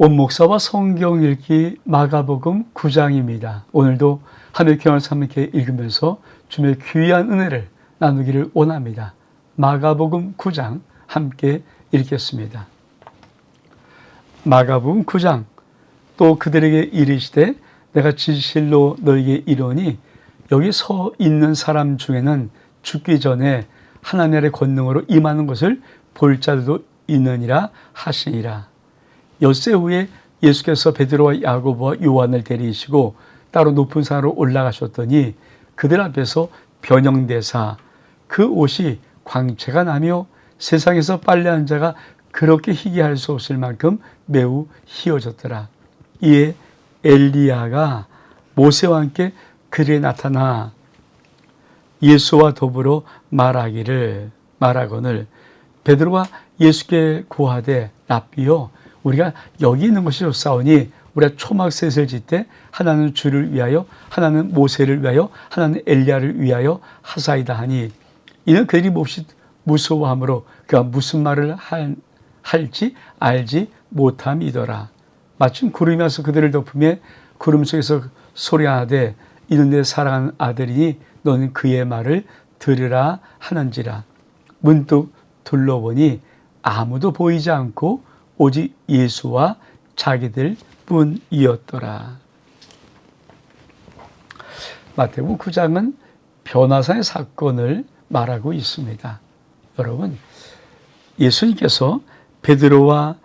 원목사와 성경 읽기 마가복음 9장입니다. 오늘도 하늘 평안을 함께 읽으면서 주님의 귀한 은혜를 나누기를 원합니다. 마가복음 9장 함께 읽겠습니다. 마가복음 9장. 또 그들에게 이르시되 내가 진실로 너에게 이르노니 여기 서 있는 사람 중에는 죽기 전에 하나님 나라의 권능으로 임하는 것을 볼 자들도 있느니라 하시니라. 엿새 후에 예수께서 베드로와 야고보와 요한을 데리시고 따로 높은 산으로 올라가셨더니 그들 앞에서 변형되사 그 옷이 광채가 나며 세상에서 빨래한 자가 그렇게 희귀할 수 없을 만큼 매우 희어졌더라. 이에 엘리야가 모세와 함께 그들에 나타나 예수와 더불어 말하거늘 베드로가 예수께 고하되 랍비여 우리가 여기 있는 것이 좋사오니 우리가 초막셋을 짓되 하나는 주를 위하여 하나는 모세를 위하여 하나는 엘리야를 위하여 하사이다 하니 이는 그들이 몹시 무서워하므로 그가 무슨 말을 할지 알지 못함이더라. 마침 구름이 와서 그들을 덮으며 구름 속에서 소리하되 이는 내 사랑하는 아들이니 너는 그의 말을 들으라 하는지라. 문득 둘러보니 아무도 보이지 않고 오직 예수와 자기들 뿐이었더라. 마태복음 9장은 변화산의 사건을 말하고 있습니다. 여러분, 예수님께서 베드로와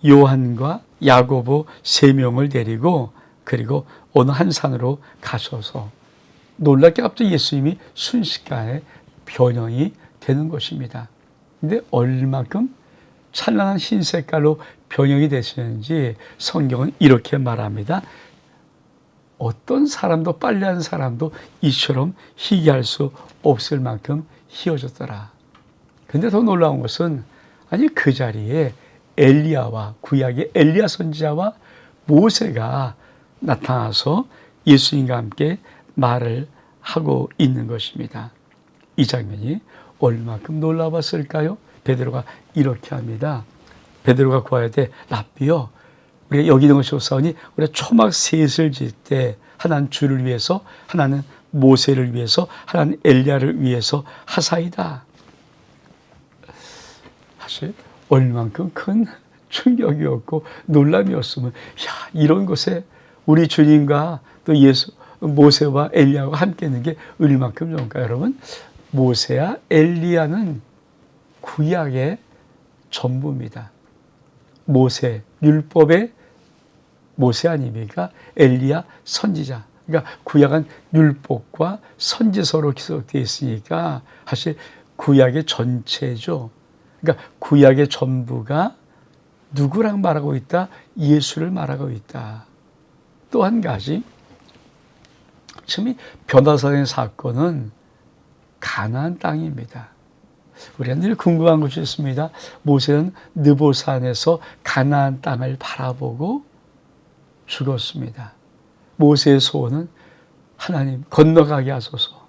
요한과 야고보 3명을 데리고 그리고 어느 한 산으로 가셔서 놀랍게 갑자기 예수님이 순식간에 변형이 되는 것입니다. 근데 얼마큼 찬란한 흰 색깔로 변형이 되시는지 성경은 이렇게 말합니다. 어떤 사람도 빨래한 사람도 이처럼 희귀할 수 없을 만큼 희어졌더라. 근데 더 놀라운 것은 아니 그 자리에 엘리야와 구약의 엘리야 선지자와 모세가 나타나서 예수님과 함께 말을 하고 있는 것입니다. 이 장면이 얼마큼 놀라웠을까요? 베드로가 이렇게 합니다. 베드로가 구하되 랍비여 우리가 여기 있는 것이 좋사오니 우리가 초막 셋을 짓 때 하나는 주를 위해서 하나는 모세를 위해서 하나는 엘리야를 위해서 하사이다. 사실 얼만큼 큰 충격이었고 놀람이었으면 이런 곳에 우리 주님과 또 예수 모세와 엘리야가 함께 있는 게 얼만큼 좋을까요? 여러분, 모세와 엘리야는 구약의 전부입니다. 모세, 율법의 모세 아닙니까? 엘리야 선지자. 그러니까 구약은 율법과 선지서로 기록되어 있으니까 사실 구약의 전체죠. 그러니까 구약의 전부가 누구랑 말하고 있다? 예수를 말하고 있다. 또 한 가지, 참 변화산의 사건은 가나안 땅입니다. 우리가 늘 궁금한 것이 있습니다. 모세는 느보산에서 가나안 땅을 바라보고 죽었습니다. 모세의 소원은 하나님 건너가게 하소서.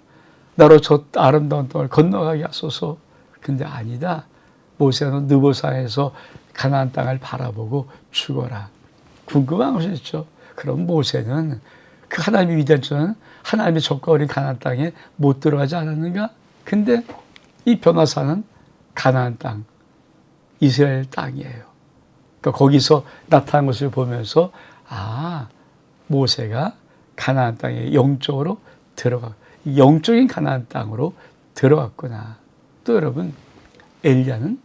나로 저 아름다운 땅을 건너가게 하소서. 근데 아니다. 모세는 느보산에서 가나안 땅을 바라보고 죽어라. 궁금한 것이 있죠. 그럼 모세는 그 하나님의 위대한 전 하나님의 적과 어린 가나안 땅에 못 들어가지 않았는가? 근데 이 변화산은 가나안 땅, 이스라엘 땅이에요. 그러니까 거기서 나타난 것을 보면서 모세가 가나안 땅에 영적으로 영적인 가나안 땅으로 들어갔구나. 또 여러분, 엘리야는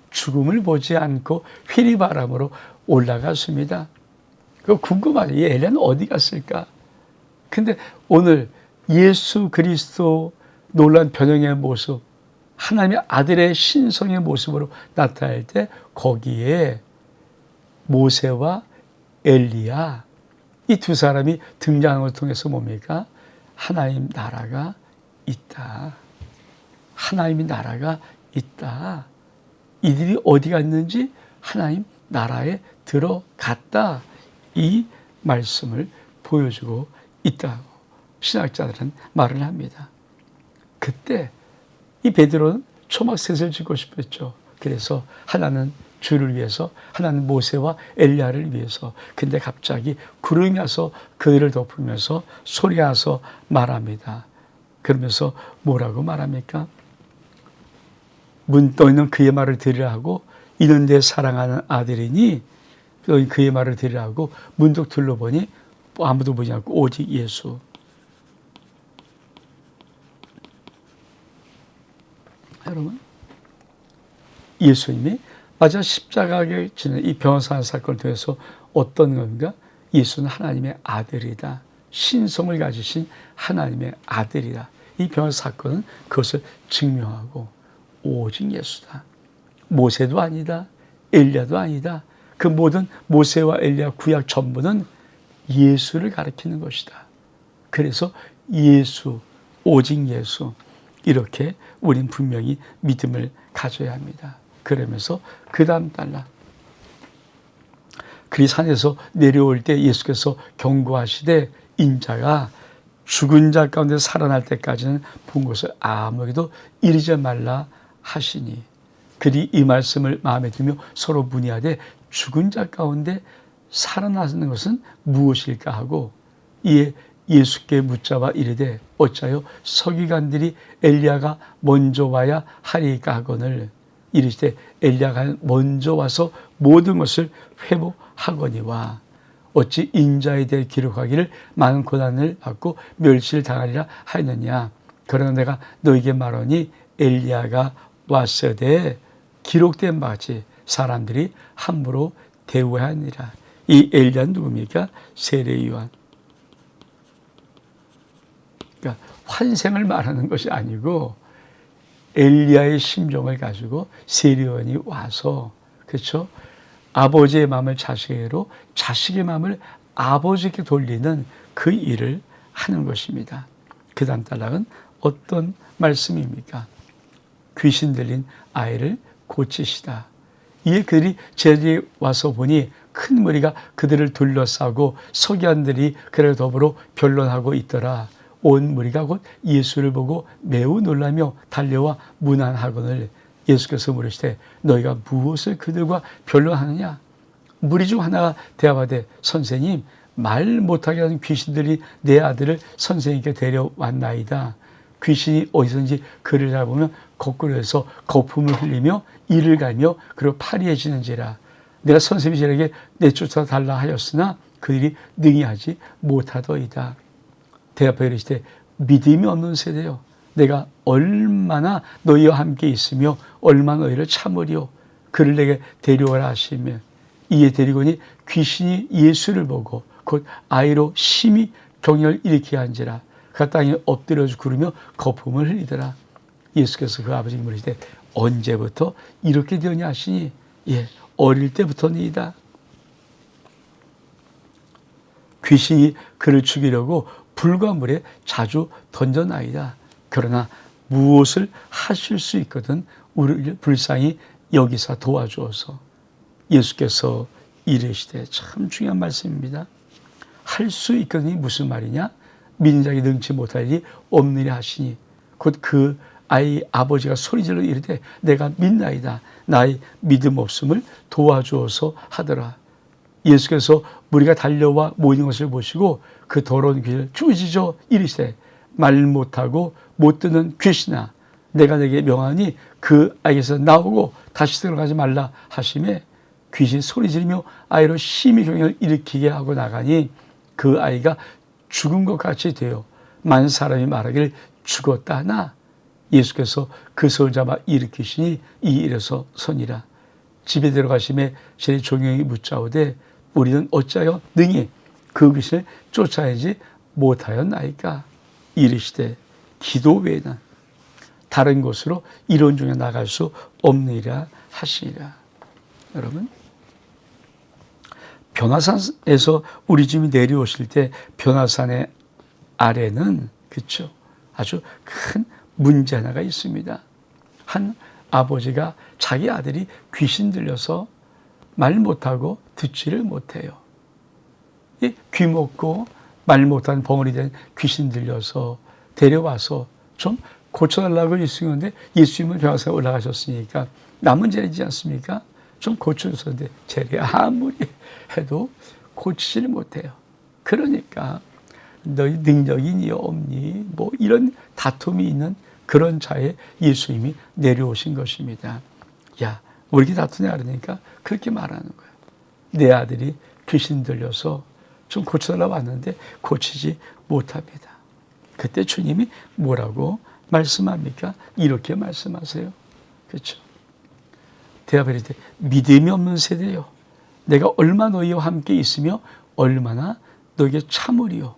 죽음을 보지 않고 휘리바람으로 올라갔습니다. 그거 궁금하죠. 이 엘리야는 어디 갔을까? 근데 오늘 예수 그리스도 놀라운 변형의 모습, 하나님의 아들의 신성의 모습으로 나타날 때 거기에 모세와 엘리야 이 두 사람이 등장하는 것을 통해서 뭡니까? 하나님 나라가 있다. 하나님의 나라가 있다. 이들이 어디 갔는지 하나님 나라에 들어갔다. 이 말씀을 보여주고 있다고 신학자들은 말을 합니다. 그때 이 베드로는 초막셋을 짓고 싶었죠. 그래서 하나는 주를 위해서, 하나는 모세와 엘리야를 위해서. 근데 갑자기 구름이 와서 그들을 덮으면서 소리가 와서 말합니다. 그러면서 뭐라고 말합니까? 문 너희는 그의 말을 들으라 하고 이는 내 사랑하는 아들이니 너희 그의 말을 들으라 하고 문득 둘러보니 아무도 보지 않고 오직 예수. 여러분, 예수님이 맞아 십자가에 지는 이 변호사 사건을 통해서 어떤 건가? 예수는 하나님의 아들이다. 신성을 가지신 하나님의 아들이다. 이 변호사 사건은 그것을 증명하고 오직 예수다. 모세도 아니다. 엘리야도 아니다. 그 모든 모세와 엘리야 구약 전부는 예수를 가리키는 것이다. 그래서 예수, 오직 예수, 이렇게 우린 분명히 믿음을 가져야 합니다. 그러면서 그 다음 달라. 그리 산에서 내려올 때 예수께서 경고하시되 인자가 죽은 자 가운데 살아날 때까지는 본 것을 아무에게도 이르지 말라 하시니 그리 이 말씀을 마음에 들며 서로 문의하되 죽은 자 가운데 살아나는 것은 무엇일까 하고 이에 예수께 묻자와 이르되 어찌하여 서기관들이 엘리야가 먼저 와야 하리까 하거늘 이르시되 엘리야가 먼저 와서 모든 것을 회복하거니와 어찌 인자에 대해 기록하기를 많은 고난을 받고 멸시를 당하리라 하였느냐. 그러나 내가 너에게 말하니 엘리야가 왔으되 기록된 바같이 사람들이 함부로 대우하니라. 이 엘리야는 누굽니까? 세례 요한. 그러니까 환생을 말하는 것이 아니고 엘리야의 심정을 가지고 세례 요한이 와서, 그렇죠? 아버지의 마음을 자식에게로, 자식의 마음을 아버지께 돌리는 그 일을 하는 것입니다. 그 다음 단락은 어떤 말씀입니까? 귀신 들린 아이를 고치시다. 이에 그들이 제자리에 와서 보니 큰 무리가 그들을 둘러싸고 서기관들이 그를 더불어 변론하고 있더라. 온 무리가 곧 예수를 보고 매우 놀라며 달려와 문안하거늘 예수께서 물으시되 너희가 무엇을 그들과 변론하느냐? 무리 중 하나가 대답하되 선생님, 말 못하게 하는 귀신들이 내 아들을 선생님께 데려왔나이다. 귀신이 어디선지 그를 잡으면 거꾸로 해서 거품을 흘리며 이를 갈며 그리고 파리해지는지라. 내가 선생님들에게 내쫓아 달라 하였으나 그들이 능히 하지 못하더이다. 대답하여 이르시되 믿음이 없는 세대여, 내가 얼마나 너희와 함께 있으며 얼마나 너희를 참으리요. 그를 내게 데려오라 하시며 이에 데리고니 귀신이 예수를 보고 곧 아이로 심히 경련을 일으키게 한지라. 그 땅에 엎드려서 구르며 거품을 흘리더라. 예수께서 그 아버지께 물으시되 언제부터 이렇게 되었냐 하시니 예, 어릴 때부터니이다. 귀신이 그를 죽이려고 불과 물에 자주 던져나이다. 그러나 무엇을 하실 수 있거든 우리를 불쌍히 여기사 도와주어서. 예수께서 이르시되, 참 중요한 말씀입니다. 할 수 있거든이 무슨 말이냐? 믿는 자에게 능치 못할 일이 없느냐 하시니 곧 그 아이 아버지가 소리질러 이르되 내가 믿나이다. 나의 믿음 없음을 도와주어서 하더라. 예수께서 무리가 달려와 모이는 것을 보시고 그 더러운 귀를 쭈짖어 이르시되 말 못하고 못 듣는 귀신아, 내가 내게 명하니 그 아이에서 나오고 다시 들어가지 말라 하시매 귀신 소리 지르며 아이로 심히 경련을 일으키게 하고 나가니 그 아이가 죽은 것 같이 되어 많은 사람이 말하기를 죽었다 하나 예수께서 그 손을 잡아 일으키시니 이 일에서 선이라. 집에 들어가심에 제 종영이 묻자오되 우리는 어찌하여 능히 그 귀신을 쫓아내지 못하였나이까? 이르시되 기도 외에는 다른 곳으로 이론 중에 나갈 수 없느니라 하시니라. 여러분, 변화산에서 우리 주님이 내려오실 때 변화산의 아래는 그렇죠, 아주 큰 문제 하나가 있습니다. 한 아버지가 자기 아들이 귀신 들려서 말 못하고 듣지를 못해요. 귀 먹고 말 못하는 벙어리 된 귀신 들려서 데려와서 좀 고쳐달라고 예수님인데 예수님은 변화산에 올라가셨으니까 남은 죄이지 않습니까? 좀 고쳐줬었는데 제리 아무리 해도 고치지를 못해요. 그러니까 너희 능력이니 없니 뭐 이런 다툼이 있는 그런 자에 예수님이 내려오신 것입니다. 야, 왜 이렇게 다투냐 그러니까 그렇게 말하는 거예요. 내 아들이 귀신 들려서 좀 고쳐달라고 왔는데 고치지 못합니다. 그때 주님이 뭐라고 말씀합니까? 이렇게 말씀하세요. 그렇죠? 대답을 할 때 믿음이 없는 세대요. 내가 얼마 너희와 함께 있으며 얼마나 너에게 참으리요.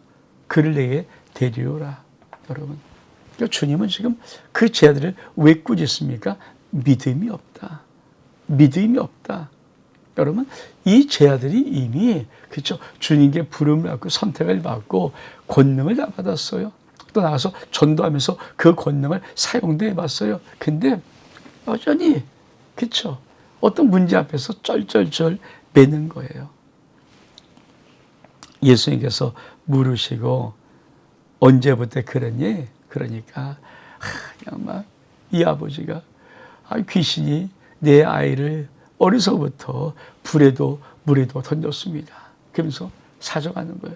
그를 내게 데리오라. 여러분, 그러니까 주님은 지금 그 제자들을 왜 꾸짖습니까? 믿음이 없다. 믿음이 없다. 여러분, 이 제자들이 이미 그렇죠? 주님께 부름을 받고 선택을 받고 권능을 다 받았어요. 또 나가서 전도하면서 그 권능을 사용도 해봤어요. 근데 여전히 그렇죠? 어떤 문제 앞에서 쩔쩔쩔 매는 거예요. 예수님께서 물으시고 언제부터 그랬니? 그러니까 그냥 막 이 아버지가 귀신이 내 아이를 어려서부터 불에도 물에도 던졌습니다. 그러면서 사정하는 거예요.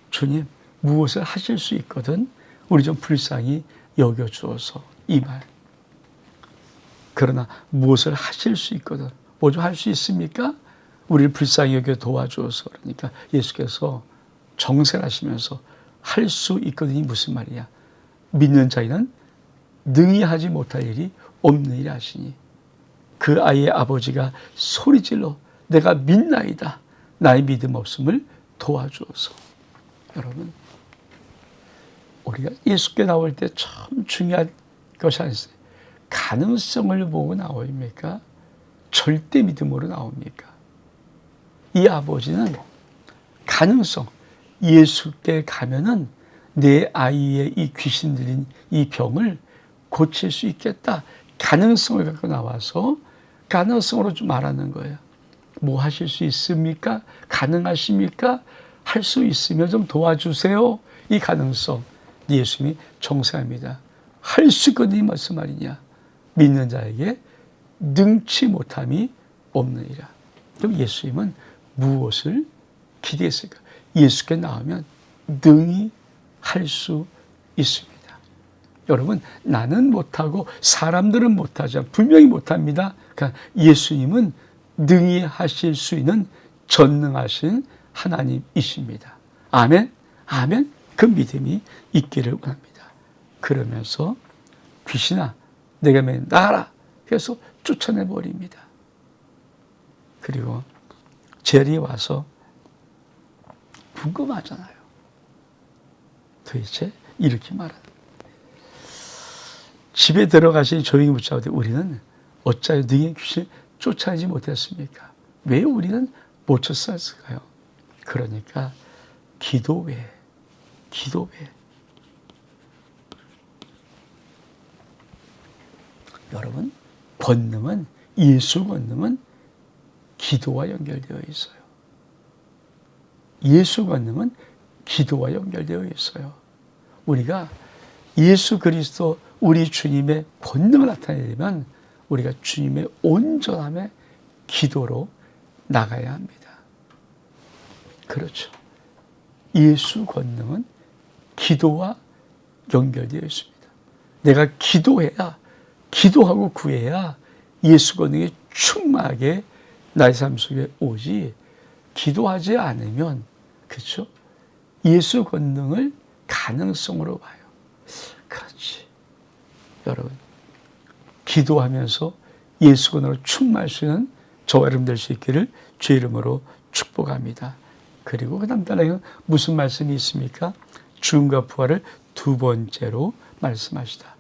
주님, 무엇을 하실 수 있거든 우리 좀 불쌍히 여겨주어서 이 말. 그러나 무엇을 하실 수 있거든 뭐 좀 할 수 있습니까? 우리를 불쌍히 여겨 도와주어서. 그러니까 예수께서 정색하시면서 할 수 있거든이 무슨 말이야? 믿는 자에는 능히 하지 못할 일이 없는 일이 하시니 그 아이의 아버지가 소리질러 내가 믿나이다. 나의 믿음 없음을 도와주어서. 여러분, 우리가 예수께 나올 때 참 중요한 것이 아니었어요. 가능성을 보고 나옵니까? 절대 믿음으로 나옵니까? 이 아버지는 가능성, 예수께 가면은 내 아이의 이 귀신 들린 이 병을 고칠 수 있겠다. 가능성을 갖고 나와서 가능성으로 좀 말하는 거예요. 뭐 하실 수 있습니까? 가능하십니까? 할 수 있으면 좀 도와주세요. 이 가능성. 예수님이 정사합니다. 할 수 있거든요. 무슨 말이냐? 믿는 자에게 능치 못함이 없느니라. 그럼 예수님은 무엇을 기대했을까? 예수께 나오면 능히 할 수 있습니다. 여러분, 나는 못하고 사람들은 못하죠. 분명히 못합니다. 그러니까 예수님은 능히 하실 수 있는 전능하신 하나님이십니다. 아멘? 아멘? 그 믿음이 있기를 원합니다. 그러면서 귀신아, 내가 맨 나가라. 그래서 쫓아내버립니다. 그리고 젤이 와서 궁금하잖아요. 도대체 이렇게 말하는 집에 들어가시니 조용히 묻자오되 우리는 어찌하여 능히 귀신을 쫓아내지 못했습니까? 왜 우리는 못 쫓았을까요? 그러니까 기도 외에 여러분, 권능은, 예수 권능은 기도와 연결되어 있어요. 예수 권능은 기도와 연결되어 있어요. 우리가 예수 그리스도 우리 주님의 권능을 나타내려면 우리가 주님의 온전함의 기도로 나가야 합니다. 그렇죠. 예수 권능은 기도와 연결되어 있습니다. 내가 기도하고 구해야 예수 권능이 충만하게 나의 삶 속에 오지, 기도하지 않으면, 그렇죠? 예수 권능을 가능성으로 봐요. 그렇지. 여러분, 기도하면서 예수 권능으로 충만할 수 있는 저와 여러분 될 수 있기를 주의 이름으로 축복합니다. 그리고 그 다음 달에 무슨 말씀이 있습니까? 죽음과 부활을 두 번째로 말씀하시다.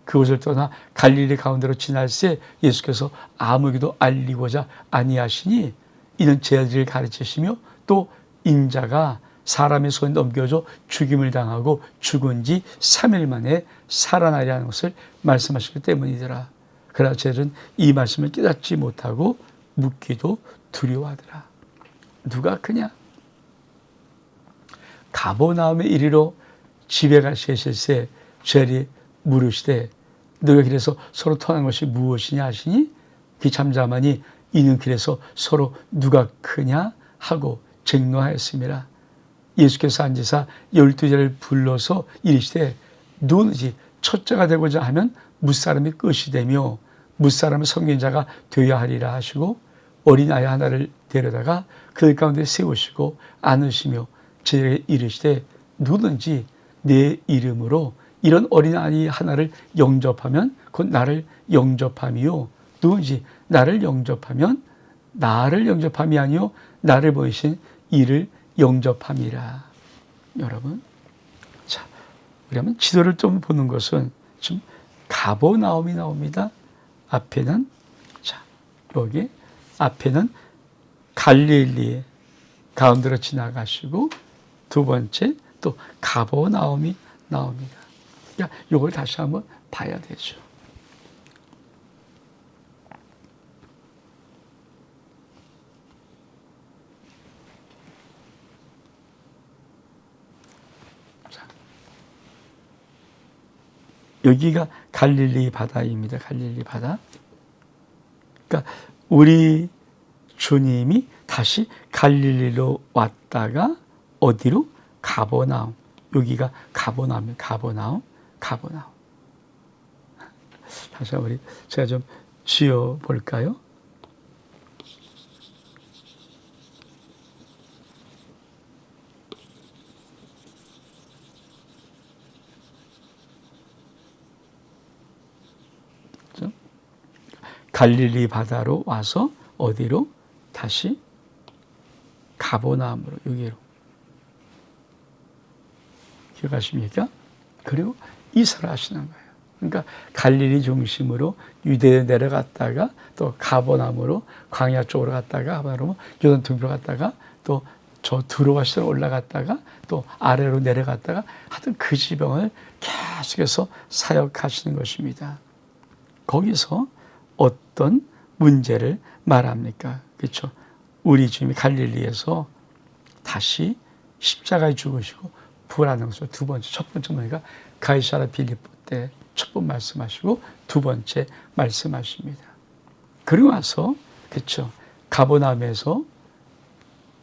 그곳을 떠나 갈릴리 가운데로 지날새 예수께서 아무에게도 알리고자 아니하시니 이는 제자들을 가르치시며 또 인자가 사람의 손에 넘겨져 죽임을 당하고 죽은 지 3일 만에 살아나리라 하는 것을 말씀하시기 때문이더라. 그러나 제자들은 이 말씀을 깨닫지 못하고 묻기도 두려워하더라. 누가 크냐? 가버나움에 이르러 집에 가실새 제자들이 물으시되 너희가 길에서 서로 통한 것이 무엇이냐 하시니 귀참자만이 이는 길에서 서로 누가 크냐 하고 쟁노하였습니다. 예수께서 앉으사 12제를 불러서 이르시되 누구든지 첫째가 되고자 하면 무사람이 끝이 되며 무사람은 성경자가 되어야 하리라 하시고 어린아이 하나를 데려다가 그들 가운데 세우시고 안으시며 제자에게 이르시되 누구든지 내 이름으로 이런 어린아이 하나를 영접하면 곧 나를 영접함이요 누구든지 나를 영접하면 나를 영접함이 아니요 나를 보이신 이를 영접함이라. 여러분, 자, 우리 한번 지도를 좀 보는 것은 지금 가버나움이 나옵니다. 앞에는 자 여기 앞에는 갈릴리 가운데로 지나가시고 두 번째 또 가버나움이 나옵니다. 그러니까 이걸 다시 한번 봐야 되죠. 여기가 갈릴리 바다입니다. 갈릴리 바다. 그러니까 우리 주님이 다시 갈릴리로 왔다가 어디로? 가버나움. 여기가 가버나움이에요. 가버나움. 다시 한번 제가 좀 지어 볼까요? 갈릴리 바다로 와서 어디로? 다시 가버나움으로 여기로. 기억하십니까? 그리고 이사를 하시는 거예요. 그러니까 갈릴리 중심으로 유대에 내려갔다가 또 가버나움으로 광야 쪽으로 갔다가 요단 등으로 갔다가 또 저 두로와시로 올라갔다가 또 아래로 내려갔다가 하여튼 그 지방을 계속해서 사역하시는 것입니다. 거기서 어떤 문제를 말합니까? 그렇죠? 우리 주님이 갈릴리에서 다시 십자가에 죽으시고 부활하는 것을 두 번째, 첫 번째 뭐니까 가이사랴 빌립보 때 첫 번 말씀하시고 두 번째 말씀하십니다. 그리고 와서 그렇죠? 가버나움에서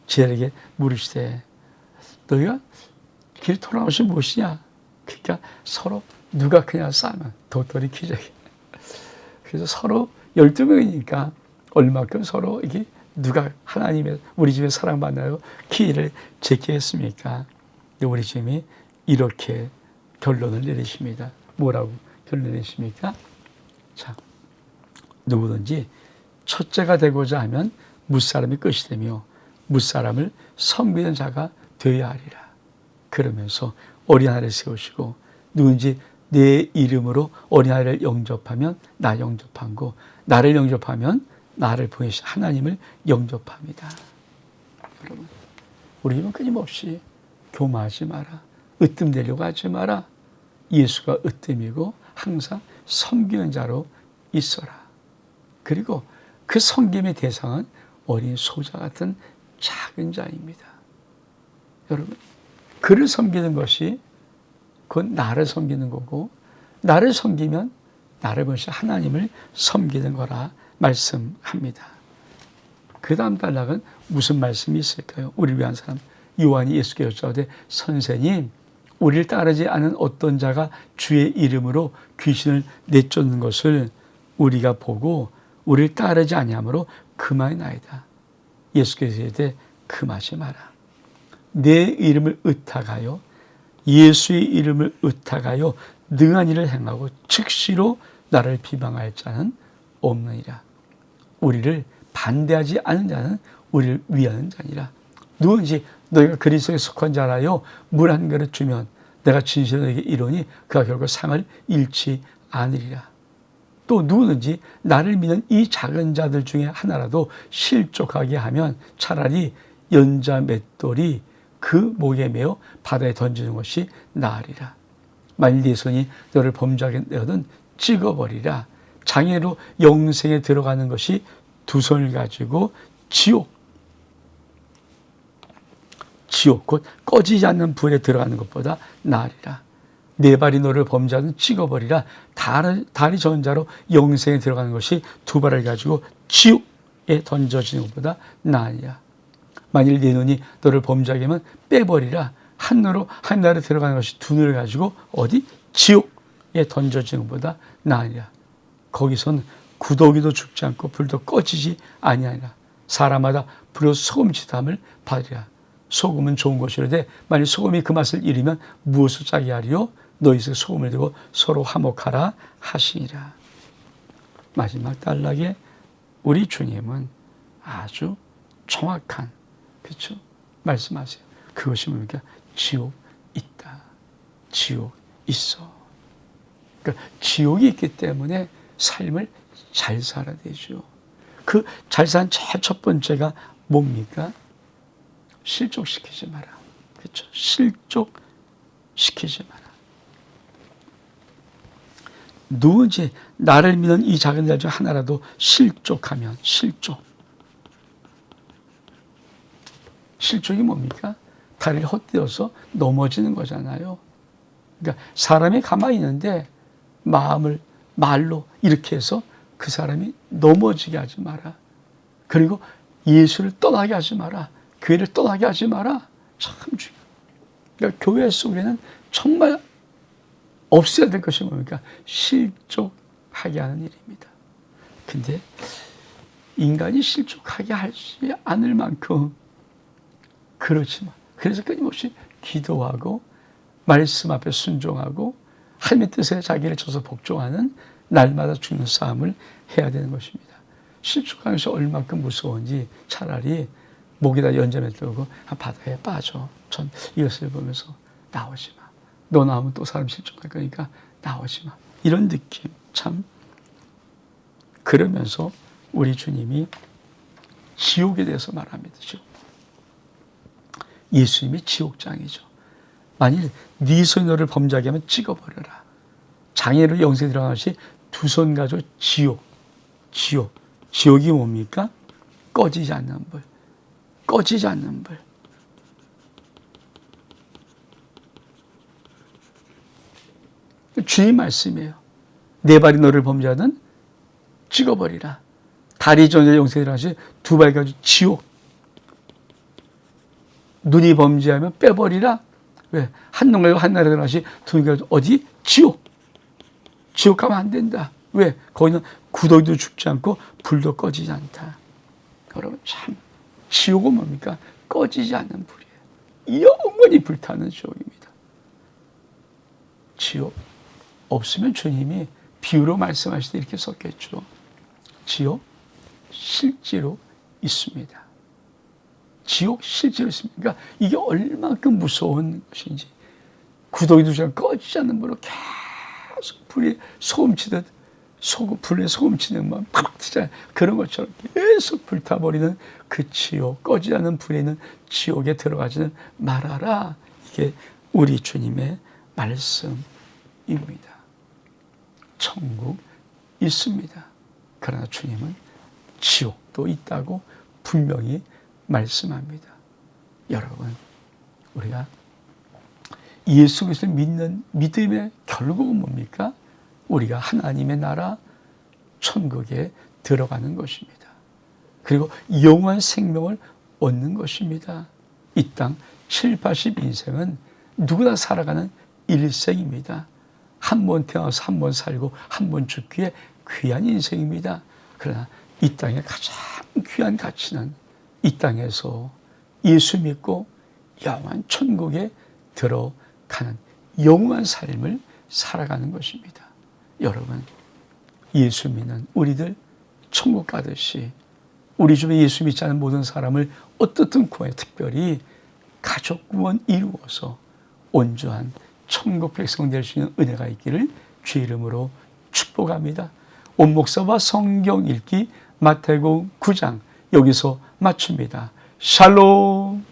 제자에게 물으시되 너희가 길 돌아오시 무엇이냐? 그러니까 서로 누가 그냥 싸면 도토리 기적이. 그래서 서로 12명이니까 얼마큼 서로 이게 누가 하나님의 우리 집에 사랑받나요? 키를 제기했습니까? 근데 우리 주님이 이렇게 결론을 내리십니다. 뭐라고 결론 내리십니까? 자, 누구든지 첫째가 되고자 하면 무사람이 끝이 되며 무사람을 섬기는 자가 되어야 하리라. 그러면서 어린아이를 세우시고 누군지 내 이름으로 어린아이를 영접하면 나 영접하고 나를 영접하면 나를 보내신 하나님을 영접합니다. 여러분, 우리 집은 끊임없이 교마하지 마라. 으뜸되려고 하지 마라. 예수가 으뜸이고 항상 섬기는 자로 있어라. 그리고 그 섬김의 대상은 어린 소자 같은 작은 자입니다. 여러분, 그를 섬기는 것이 그건 나를 섬기는 거고 나를 섬기면 나를 보신 하나님을 섬기는 거라 말씀합니다. 그 다음 단락은 무슨 말씀이 있을까요? 우리를 위한 사람 요한이 예수께 여쭤되 선생님 우리를 따르지 않은 어떤 자가 주의 이름으로 귀신을 내쫓는 것을 우리가 보고 우리를 따르지 아니하므로 금하나이다. 예수께서 이르되 금하지 마라. 내 이름을 의탁하여 예수의 이름을 의탁하여 능한 일을 행하고 즉시로 나를 비방할 자는 없느니라. 우리를 반대하지 않은 자는 우리를 위하는 자니라. 누군지 너희가 그리스도에 속한 자라여 물 한 그릇 주면 내가 진실로 너에게 이르노니 그가 결국 상을 잃지 않으리라. 또 누구든지 나를 믿는 이 작은 자들 중에 하나라도 실족하게 하면 차라리 연자 맷돌이 그 목에 매어 바다에 던지는 것이 나으리라. 만일 네 손이 너를 범죄하게 내거든 찍어버리라. 장애로 영생에 들어가는 것이 두 손을 가지고 지옥 곧 꺼지지 않는 불에 들어가는 것보다 나으리라. 네 발이 너를 범죄하든 찍어버리라. 다리 전자로 영생에 들어가는 것이 두 발을 가지고 지옥에 던져지는 것보다 나으니라. 만일 네 눈이 너를 범죄하게 하면 빼버리라. 한 눈으로 들어가는 것이 두 눈을 가지고 어디? 지옥에 던져지는 것보다 나으니라. 거기선 구더기도 죽지 않고 불도 꺼지지 아니하니라. 사람마다 불로 소금치담을 받으리라. 소금은 좋은 것이로되 만일 소금이 그 맛을 잃으면 무엇을 짜게 하리요? 너희서 소금을 두고 서로 화목하라 하시니라. 마지막 단락에 우리 주님은 아주 정확한, 그렇죠? 말씀하세요. 그것이 뭡니까? 지옥 있다. 지옥 있어. 그러니까 지옥이 있기 때문에 삶을 잘 살아야 되죠. 그 잘 사는 제일 첫 번째가 뭡니까? 실족시키지 마라. 그렇죠? 실족시키지 마라. 누군지 나를 믿는 이 작은 자 중 하나라도 실족하면 실족이 뭡니까? 다리를 헛디뎌서 넘어지는 거잖아요. 그러니까 사람이 가만히 있는데 말로 이렇게 해서 그 사람이 넘어지게 하지 마라. 그리고 예수를 떠나게 하지 마라. 교회를 떠나게 하지 마라. 참 중요해요. 그러니까 교회 속에는 정말 없어야 될 것이 뭡니까? 실족하게 하는 일입니다. 근데 인간이 실족하게 하지 않을 만큼 그렇지만, 그래서 끊임없이 기도하고 말씀 앞에 순종하고 하나님의 뜻에 자기를 쳐서 복종하는 날마다 죽는 싸움을 해야 되는 것입니다. 실족하는 것이 얼마큼 무서운지 차라리 목에다 연자매 들고 바다에 빠져. 전 이것을 보면서 나오지 마. 너 나오면 또 사람 실족할 거니까 나오지 마. 이런 느낌. 참. 그러면서 우리 주님이 지옥에 대해서 말합니다. 지옥. 예수님이 지옥장이죠. 만일 네 손이 너를 범죄하게 하면 찍어버려라. 장애로 영생에 들어가는 것이 두 손 가지고 지옥이 뭡니까? 꺼지지 않는 불. 꺼지지 않는 불. 주님 말씀이에요. 네 발이 너를 범죄하든 찍어버리라. 다리 전자 영생에 들어가는 것이 두 발 가지고 지옥. 눈이 범죄하면 빼버리라. 왜? 한 눈 가지고 한 나라에 들어가는 것이 두 눈 가지고 어디? 지옥. 지옥 가면 안 된다. 왜? 거기는 구더기도 죽지 않고 불도 꺼지지 않다. 여러분 참 지옥은 뭡니까? 꺼지지 않는 불이에요. 영원히 불타는 지옥입니다. 지옥 없으면 주님이 비유로 말씀하실 때 이렇게 썼겠죠. 지옥 실제로 있습니다. 지옥 실제로 있습니다. 그러니까 이게 얼마큼 무서운 것인지. 구더기도 잘 꺼지지 않는 불로 계속 불에 소금치듯 불에 소금치는 막 그런 것처럼 계속 불타버리는 그 지옥, 꺼지지 않는 불에 있는 지옥에 들어가지는 말아라. 이게 우리 주님의 말씀입니다. 천국 있습니다. 그러나 주님은 지옥도 있다고 분명히 말씀합니다. 여러분, 우리가 예수 그리스도를 믿는 믿음의 결국은 뭡니까? 우리가 하나님의 나라 천국에 들어가는 것입니다. 그리고 영원한 생명을 얻는 것입니다. 이 땅 7, 80인생은 누구나 살아가는 일생입니다. 한 번 태어나서 한 번 살고 한 번 죽기에 귀한 인생입니다. 그러나 이 땅의 가장 귀한 가치는 이 땅에서 예수 믿고 영원한 천국에 들어가는 영원한 삶을 살아가는 것입니다. 여러분, 예수 믿는 우리들 천국 가듯이 우리 주변에 예수 믿지 않은 모든 사람을 어떻든 구원해, 특별히 가족 구원 이루어서 온전한 천국 백성 될 수 있는 은혜가 있기를 주의 이름으로 축복합니다. 온 목사와 성경 읽기 마태복음 9장 여기서 마칩니다. 샬롬.